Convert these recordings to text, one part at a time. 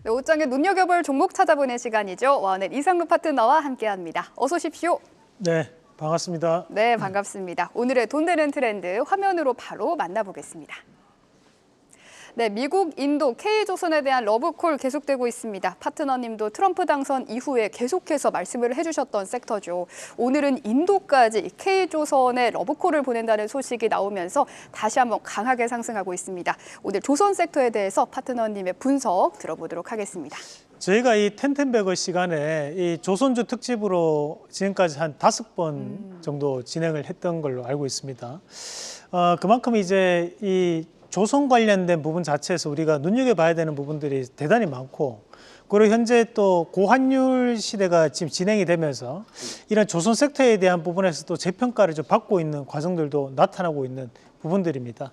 네, 옷장에 눈여겨볼 종목 찾아보는 시간이죠. 와은의 이상루 파트너와 함께합니다. 어서 오십시오. 네, 반갑습니다. 네, 반갑습니다. 오늘의 돈 되는 트렌드 화면으로 바로 만나보겠습니다. 네, 미국, 인도, K조선에 대한 러브콜 계속되고 있습니다. 파트너님도 트럼프 당선 이후에 계속해서 말씀을 해주셨던 섹터죠. 오늘은 인도까지 K조선에 러브콜을 보낸다는 소식이 나오면서 다시 한번 강하게 상승하고 있습니다. 오늘 조선 섹터에 대해서 파트너님의 분석 들어보도록 하겠습니다. 저희가 이 텐텐베거 시간에 이 조선주 특집으로 지금까지 한 5번 정도 진행을 했던 걸로 알고 있습니다. 그만큼 이제 이 조선 관련된 부분 자체에서 우리가 눈여겨봐야 되는 부분들이 대단히 많고, 그리고 현재 또 고환율 시대가 지금 진행이 되면서 이런 조선 섹터에 대한 부분에서도 재평가를 좀 받고 있는 과정들도 나타나고 있는 부분들입니다.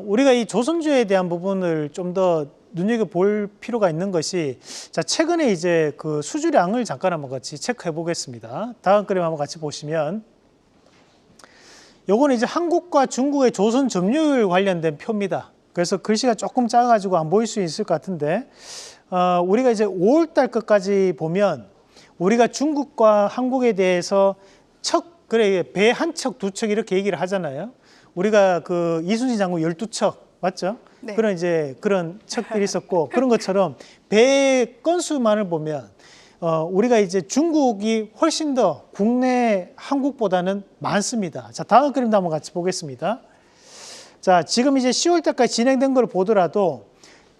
우리가 이 조선주에 대한 부분을 좀 더 눈여겨볼 필요가 있는 것이, 자, 최근에 이제 그 수주량을 잠깐 한번 같이 체크해 보겠습니다. 다음 그림 한번 같이 보시면, 요거는 이제 한국과 중국의 조선 점유율 관련된 표입니다. 그래서 글씨가 조금 작아가지고 안 보일 수 있을 것 같은데, 우리가 이제 5월달 끝까지 보면 우리가 중국과 한국에 대해서 배 한 척, 두 척 이렇게 얘기를 하잖아요. 우리가 그 이순신 장군 12척 맞죠? 네. 그런 척들이 있었고, 그런 것처럼 배 건수만을 보면 우리가 이제 중국이 훨씬 더 국내 한국보다는 많습니다. 자, 다음 그림도 한번 같이 보겠습니다. 자, 지금 이제 10월 달까지 진행된 걸 보더라도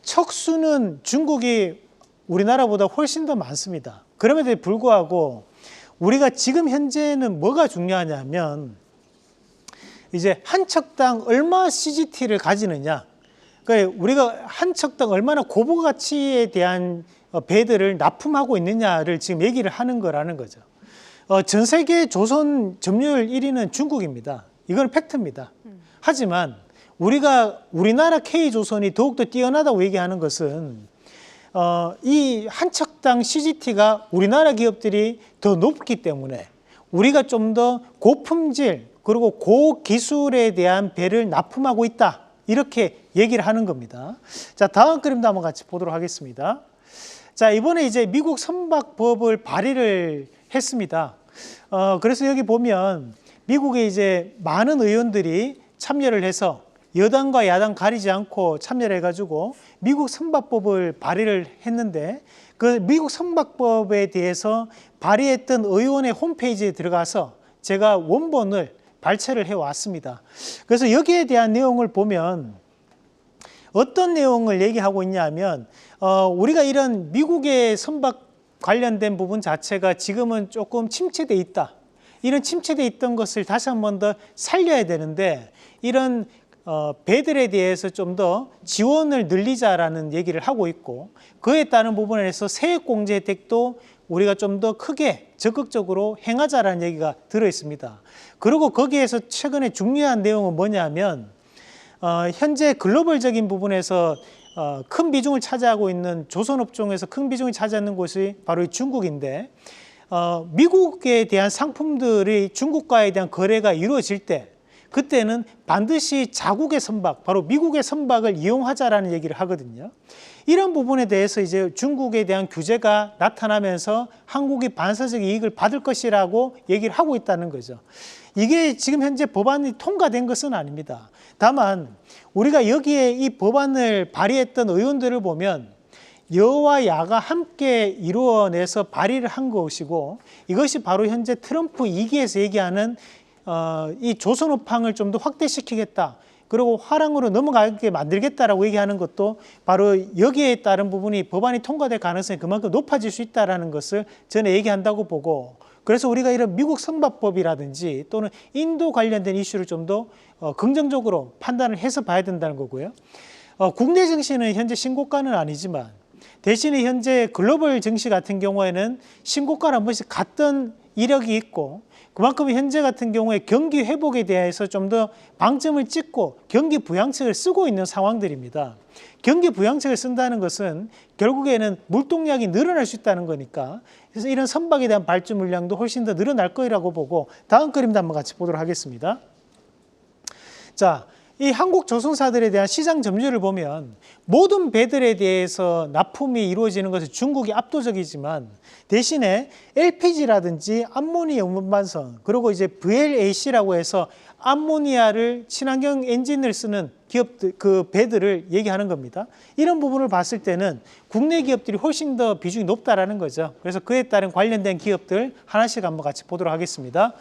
척수는 중국이 우리나라보다 훨씬 더 많습니다. 그럼에도 불구하고 우리가 지금 현재는 뭐가 중요하냐면, 이제 한 척당 얼마 CGT를 가지느냐, 그러니까 우리가 한 척당 얼마나 고부 가치에 대한 배들을 납품하고 있느냐를 지금 얘기를 하는 거라는 거죠. 전 세계 조선 점유율 1위는 중국입니다. 이건 팩트입니다. 하지만 우리나라 K조선이 더욱더 뛰어나다고 얘기하는 것은 이 한 척당 CGT가 우리나라 기업들이 더 높기 때문에 우리가 좀 더 고품질 그리고 고기술에 대한 배를 납품하고 있다, 이렇게 얘기를 하는 겁니다. 자, 다음 그림도 한번 같이 보도록 하겠습니다. 자, 이번에 이제 미국 선박법을 발의를 했습니다. 그래서 여기 보면 미국에 이제 많은 의원들이 참여를 해서 여당과 야당 가리지 않고 참여를 해가지고 미국 선박법을 발의를 했는데, 그 미국 선박법에 대해서 발의했던 의원의 홈페이지에 들어가서 제가 원본을 발췌를 해왔습니다. 그래서 여기에 대한 내용을 보면 어떤 내용을 얘기하고 있냐면, 우리가 이런 미국의 선박 관련된 부분 자체가 지금은 조금 침체돼 있다. 이런 침체돼 있던 것을 다시 한 번 더 살려야 되는데, 이런 배들에 대해서 좀 더 지원을 늘리자라는 얘기를 하고 있고, 그에 따른 부분에서 세액공제 혜택도 우리가 좀 더 크게 적극적으로 행하자라는 얘기가 들어 있습니다. 그리고 거기에서 최근에 중요한 내용은 뭐냐면, 현재 글로벌적인 부분에서 큰 비중을 차지하고 있는 조선업종에서 큰 비중을 차지하는 곳이 바로 중국인데, 미국에 대한 상품들이 중국과에 대한 거래가 이루어질 때 그때는 반드시 자국의 선박, 바로 미국의 선박을 이용하자라는 얘기를 하거든요. 이런 부분에 대해서 이제 중국에 대한 규제가 나타나면서 한국이 반사적 이익을 받을 것이라고 얘기를 하고 있다는 거죠. 이게 지금 현재 법안이 통과된 것은 아닙니다. 다만 우리가 여기에 이 법안을 발의했던 의원들을 보면 여와 야가 함께 이루어내서 발의를 한 것이고, 이것이 바로 현재 트럼프 2기에서 얘기하는 이 조선업황을 좀 더 확대시키겠다, 그리고 화랑으로 넘어가게 만들겠다라고 얘기하는 것도 바로 여기에 따른 부분이 법안이 통과될 가능성이 그만큼 높아질 수 있다는 것을 저는 얘기한다고 보고, 그래서 우리가 이런 미국 선박법이라든지 또는 인도 관련된 이슈를 좀 더 긍정적으로 판단을 해서 봐야 된다는 거고요. 국내 증시는 현재 신고가는 아니지만 대신에 현재 글로벌 증시 같은 경우에는 신고가를 한 번씩 갔던 이력이 있고, 그만큼 현재 같은 경우에 경기 회복에 대해서 좀 더 방점을 찍고 경기 부양책을 쓰고 있는 상황들입니다. 경기 부양책을 쓴다는 것은 결국에는 물동량이 늘어날 수 있다는 거니까, 그래서 이런 선박에 대한 발주 물량도 훨씬 더 늘어날 거라고 보고, 다음 그림도 한번 같이 보도록 하겠습니다. 자, 이 한국 조선사들에 대한 시장 점유율을 보면 모든 배들에 대해서 납품이 이루어지는 것은 중국이 압도적이지만 대신에 LPG라든지 암모니아 운반선 그리고 이제 VLAC라고 해서 암모니아를 친환경 엔진을 쓰는 기업들 그 배들을 얘기하는 겁니다. 이런 부분을 봤을 때는 국내 기업들이 훨씬 더 비중이 높다라는 거죠. 그래서 그에 따른 관련된 기업들 하나씩 한번 같이 보도록 하겠습니다.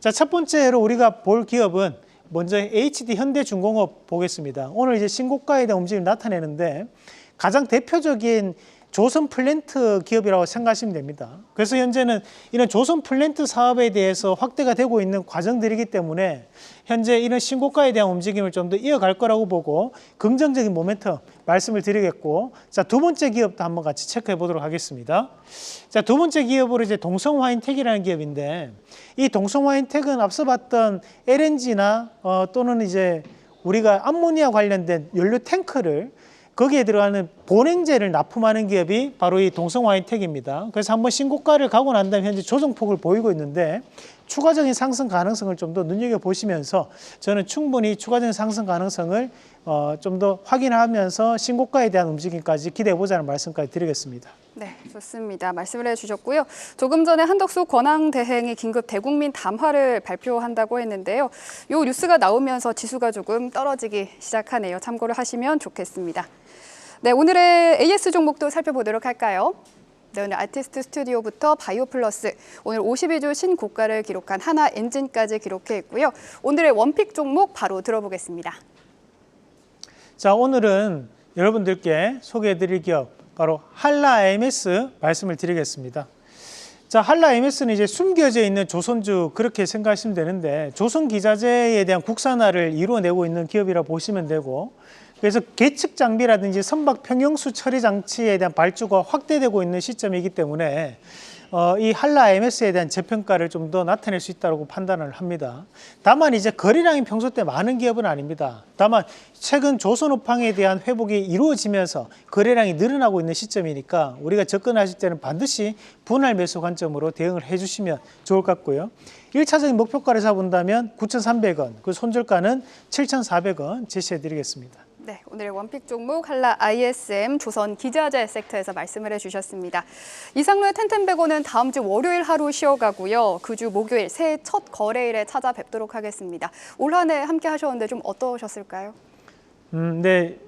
자, 첫 번째로 우리가 볼 기업은 먼저 HD 현대중공업 보겠습니다. 오늘 이제 신고가에 대한 움직임을 나타내는데 가장 대표적인 조선 플랜트 기업이라고 생각하시면 됩니다. 그래서 현재는 이런 조선 플랜트 사업에 대해서 확대가 되고 있는 과정들이기 때문에 현재 이런 신고가에 대한 움직임을 좀 더 이어갈 거라고 보고 긍정적인 모멘텀 말씀을 드리겠고, 자, 두 번째 기업도 한번 같이 체크해 보도록 하겠습니다. 자, 두 번째 기업으로 이제 동성화인텍이라는 기업인데 이 동성화인텍은 앞서 봤던 LNG나 또는 이제 우리가 암모니아 관련된 연료 탱크를 거기에 들어가는 본행제를 납품하는 기업이 바로 이 동성화인텍입니다. 그래서 한번 신고가를 가고 난 다음에 현재 조정폭을 보이고 있는데 추가적인 상승 가능성을 좀 더 눈여겨보시면서 저는 충분히 추가적인 상승 가능성을 좀 더 확인하면서 신고가에 대한 움직임까지 기대해보자는 말씀까지 드리겠습니다. 네, 좋습니다. 말씀을 해주셨고요. 조금 전에 한덕수 권한대행이 긴급 대국민 담화를 발표한다고 했는데요. 이 뉴스가 나오면서 지수가 조금 떨어지기 시작하네요. 참고를 하시면 좋겠습니다. 네, 오늘의 AS 종목도 살펴보도록 할까요? 네, 오늘 아티스트 스튜디오부터 바이오플러스, 오늘 52주 신고가를 기록한 하나엔진까지 기록해 있고요. 오늘의 원픽 종목 바로 들어보겠습니다. 자, 오늘은 여러분들께 소개해드릴 기업 바로 한라MS 말씀을 드리겠습니다. 자, 한라MS는 이제 숨겨져 있는 조선주 그렇게 생각하시면 되는데 조선기자재에 대한 국산화를 이루어내고 있는 기업이라 보시면 되고, 그래서 계측 장비라든지 선박 평형수 처리 장치에 대한 발주가 확대되고 있는 시점이기 때문에 이 한라MS에 대한 재평가를 좀 더 나타낼 수 있다고 판단을 합니다. 다만 이제 거래량이 평소 때 많은 기업은 아닙니다. 다만 최근 조선업황에 대한 회복이 이루어지면서 거래량이 늘어나고 있는 시점이니까 우리가 접근하실 때는 반드시 분할 매수 관점으로 대응을 해주시면 좋을 것 같고요. 1차적인 목표가를 잡은다면 9,300원, 그 손절가는 7,400원 제시해드리겠습니다. 네, 오늘의 원픽 종목 한라 ISM 조선 기자재 섹터에서 말씀을 해주셨습니다. 이상로의 텐텐베고는 다음 주 월요일 하루 쉬어가고요. 그 주 목요일 새해 첫 거래일에 찾아뵙도록 하겠습니다. 올 한 해 함께 하셨는데 좀 어떠셨을까요? 네,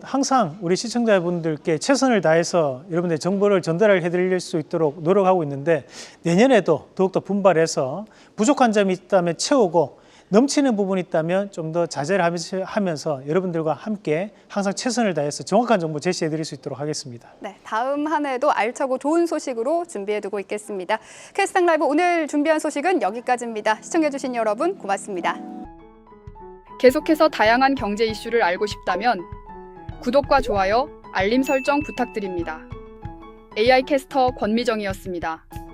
항상 우리 시청자분들께 최선을 다해서 여러분들 정보를 전달을 해드릴 수 있도록 노력하고 있는데 내년에도 더욱더 분발해서 부족한 점이 있다면 채우고 넘치는 부분이 있다면 좀 더 자제를 하면서 여러분들과 함께 항상 최선을 다해서 정확한 정보 제시해 드릴 수 있도록 하겠습니다. 네, 다음 한 해도 알차고 좋은 소식으로 준비해두고 있겠습니다. 캐스팅 라이브 오늘 준비한 소식은 여기까지입니다. 시청해주신 여러분 고맙습니다. 계속해서 다양한 경제 이슈를 알고 싶다면 구독과 좋아요, 알림 설정 부탁드립니다. AI 캐스터 권미정이었습니다.